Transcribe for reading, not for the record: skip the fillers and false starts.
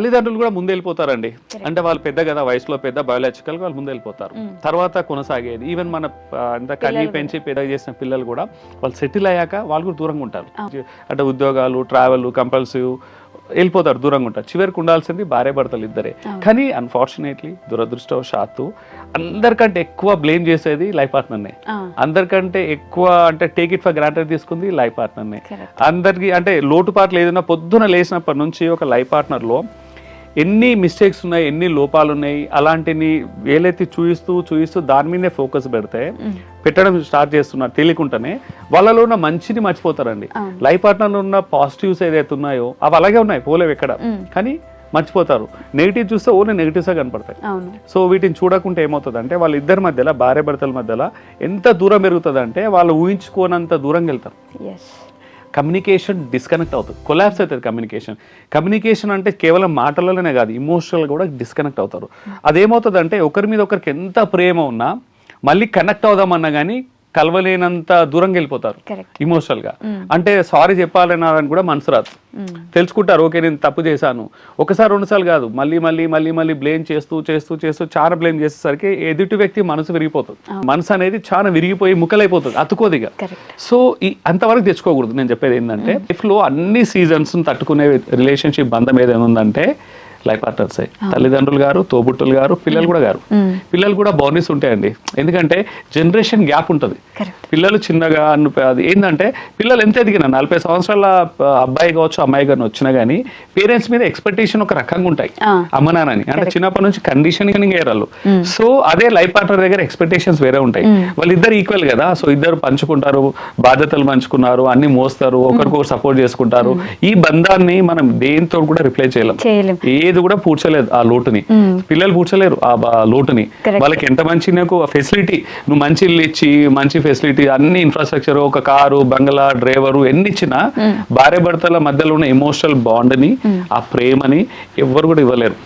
తల్లిదండ్రులు కూడా ముందు వెళ్ళిపోతారండి. అంటే వాళ్ళు పెద్ద కదా, వయసులో పెద్ద, బయోలాజికల్ వాళ్ళు ముందు వెళ్ళిపోతారు. తర్వాత కొనసాగేది ఈవెన్ మన అంత కన్నీ పెంచి పెద్ద చేసిన పిల్లలు కూడా వాళ్ళు సెటిల్ అయ్యాక వాళ్ళు కూడా దూరంగా ఉంటారు. అంటే ఉద్యోగాలు, ట్రావెల్, కంపల్సివ్ వెళ్ళిపోతారు, దూరంగా ఉంటారు. చివరికి ఉండాల్సింది భార్య భర్తలు ఇద్దరే. కానీ అన్ఫార్చునేట్లీ, దురదృష్టవశాత్తు అందరికంటే ఎక్కువ బ్లేమ్ చేసేది లైఫ్ పార్ట్నర్నే. అందరికంటే ఎక్కువ అంటే టేక్ ఇట్ ఫర్ గ్రాంటెడ్ తీసుకుంది లైఫ్ పార్ట్నర్నే. అందరికి అంటే లోటుపాట్లు ఏదైనా పొద్దున లేచినప్పటి నుంచి ఒక లైఫ్ పార్ట్నర్లో ఎన్ని మిస్టేక్స్ ఉన్నాయి, ఎన్ని లోపాలు ఉన్నాయి, అలాంటిని వేలెత్తి చూయిస్తూ దాని మీదే ఫోకస్ పెట్టడం స్టార్ట్ చేస్తున్నారు. తెలియకుండానే వాళ్ళలో ఉన్న మంచిని మర్చిపోతారండి. లైఫ్ పార్ట్నర్లో ఉన్న పాజిటివ్స్ ఏదైతే ఉన్నాయో అవి అలాగే ఉన్నాయి, పోలేవు ఎక్కడ. కానీ మర్చిపోతారు. నెగిటివ్ చూస్తే ఓన్లీ నెగిటివ్సే కనపడతాయి. సో వీటిని చూడకుంటే ఏమవుతుంది అంటే వాళ్ళ ఇద్దరి మధ్యలో, భార్య భర్తల మధ్యలో ఎంత దూరం పెరుగుతుంది అంటే వాళ్ళు ఊహించుకోనంత దూరంగా వెళ్తారు. కమ్యూనికేషన్ డిస్కనెక్ట్ అవుతుంది, కొలాప్స్ అవుతుంది కమ్యూనికేషన్ అంటే కేవలం మాటలలోనే కాదు, ఇమోషనల్ కూడా డిస్కనెక్ట్ అవుతారు. అదేమవుతుంది అంటే ఒకరి మీద ఒకరికి ఎంత ప్రేమ ఉన్నా మళ్ళీ కనెక్ట్ అవుదామన్నా కానీ కలవలేనంత దూరంగా వెళ్ళిపోతారు ఇమోషనల్ గా. అంటే సారీ చెప్పాలన్నారని కూడా మనసు రాదు. తెలుసుకుంటారు, ఓకే నేను తప్పు చేశాను. ఒకసారి రెండుసార్లు కాదు, మళ్ళీ బ్లేమ్ చేస్తూ చాలా బ్లేమ్ చేసేసరికి ఎదుటి వ్యక్తి మనసు విరిగిపోతుంది. మనసు అనేది చాలా విరిగిపోయి ముక్కలైపోతుంది, అతుకోదిగా. సో అంతవరకు తెచ్చుకోకూడదు. నేను చెప్పేది ఏంటంటే లైఫ్ లో అన్ని సీజన్స్ తట్టుకునే రిలేషన్షిప్ బంధం ఏదైనా ఉందంటే లైఫ్ పార్ట్నర్స్, తల్లిదండ్రులు గారు, తోబుట్టులు గారు, పిల్లలు కూడా పిల్లలు కూడా బౌండరీస్ ఉంటాయండి. ఎందుకంటే జనరేషన్ గ్యాప్ ఉంటుంది. పిల్లలు చిన్నగా అది ఏంటంటే పిల్లలు ఎంత ఎదిగినా 40 సంవత్సరాల అబ్బాయి కావచ్చు, అమ్మాయి కానీ వచ్చినా కానీ పేరెంట్స్ మీద ఎక్స్పెక్టేషన్ ఒక రకంగా ఉంటాయి అమ్మ నాన్నని. అంటే చిన్నప్పటి నుంచి కండిషనింగ్ అయ్యారు. సో అదే లైఫ్ పార్ట్నర్ దగ్గర ఎక్స్పెక్టేషన్స్ వేరే ఉంటాయి. వాళ్ళిద్దరు ఈక్వల్ కదా, సో ఇద్దరు పంచుకుంటారు, బాధ్యతలు పంచుకున్నారు, అన్ని మోస్తారు, ఒకరికొకరు సపోర్ట్ చేసుకుంటారు. ఈ బంధాన్ని మనం దేంతో కూడా రిప్లై చేయలేం. ఏది కూడా పూడ్చలేదు ఆ లోటుని. పిల్లలు పూడ్చలేరు ఆ లోటుని. వాళ్ళకి ఎంత మంచి నాకు ఫెసిలిటీ, నువ్వు మంచి ఇల్లు ఇచ్చి, మంచి ఫెసిలిటీ, అన్ని ఇన్ఫ్రాస్ట్రక్చర్, ఒక కారు, బంగ్లా, డ్రైవరు ఎన్ని ఇచ్చినా భార్య భర్తల మధ్యలో ఉన్న ఎమోషనల్ బాండ్ ని, ఆ ప్రేమని ఎవ్వరు కూడా ఇవ్వలేరు.